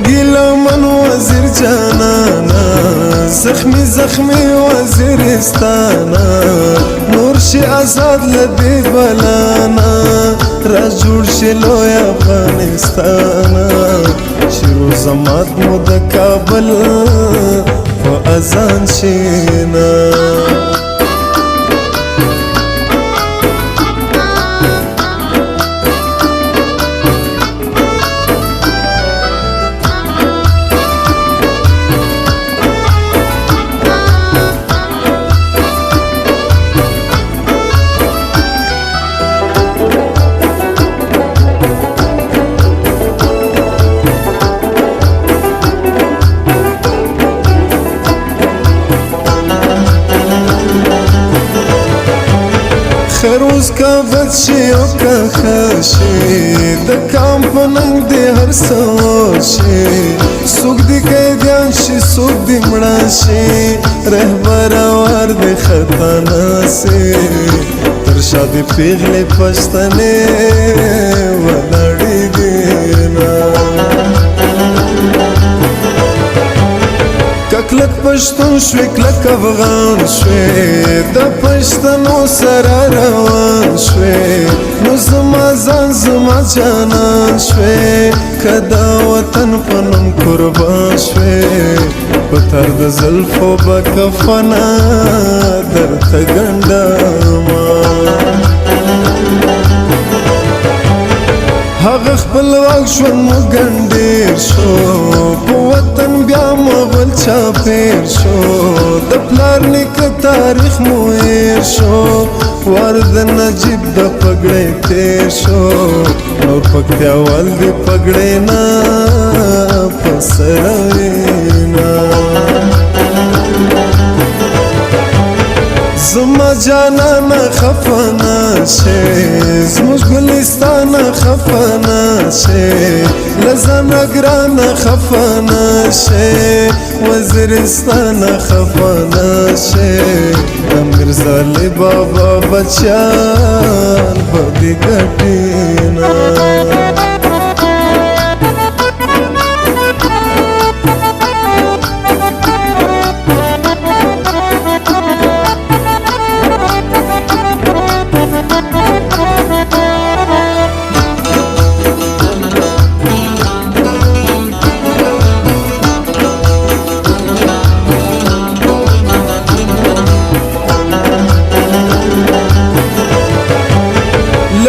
गिलमन वजीर जानाना जख्मी जख्मी वजीरिस्ताना नूर शे आजाद लदे बलाना राजूड़ शे लोय अफगानिस्ताना शिरो जमात मुद काबल व अजान शेना خروز کا بچی او کا خشی د کام پننګ دی هر سوشي سوق دی قیدیان شي سوق دی مړه شي رهبر وار دی خطانا سي تر شادي پیغلې پښتنې ولړې دینا کلک پښتون شوي کلک افغان شوي د پښتنو سره روان شوي نو زما ځان زما جانان شوي کدا وطن په نوم قربان شوي په تر د زلفو به کفنا درته ګنډمه هغه خپلواک ژوند مو ګنډېر شو په وطن بیا مغل چاپېر شو د پلار نیکه تاریخ مو هېر شو وار د نجیب د پګړۍ تېر شو نور پکتیاوال د پګړۍ نه په سره وینا زما جانانا خفانا شي زموږ ګلستانه خفانا شي لزانا ګرانه خفانا شي وزیرستانه خفانا شي میرزا علی بابا بچیان به دې ګټینا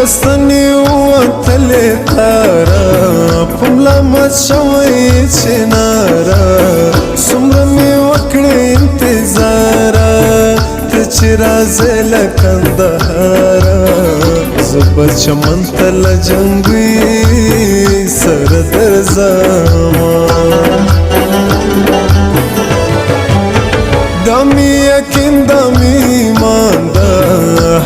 لستنی وتلی تارا پملا مات شوی چنارا سمره می وکړې انتظارا ته چې راځې له کندهارا زه به چمن ته له جنګوي سره درځمه دا می یقین دا می ایمان دا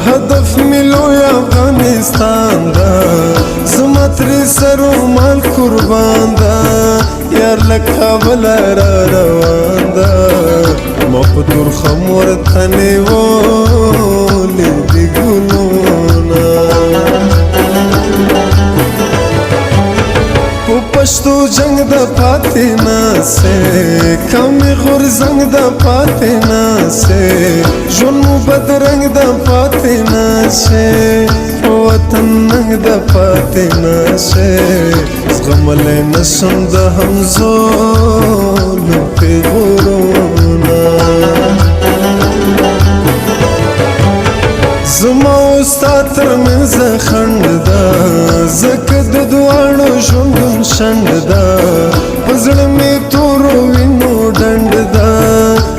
هدف می لوی افغانستان دا زما ترې سرو مال قربان دا یار له کابله را روان دا ما په تورخم ورته نیولې دي ګلونه په پښتو جنگ د پاتې ناسې کمې غورځنګ د پاتې ناسې ژوند مو بدرنګ د پاتې ناسې په وطن ننګ د پاتې ناسې زغملی نشم د همزولو پیغورونه زما او ستا ترمنځ خنډ ده ځکه د دواړو ژوندون شنډ ده په زړه مې تورو وینو ډنډ ده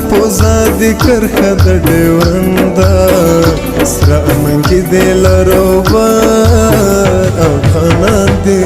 پوزه دې کرښه د ډیورنډ ده سره انګې دې لروبر افغانان دې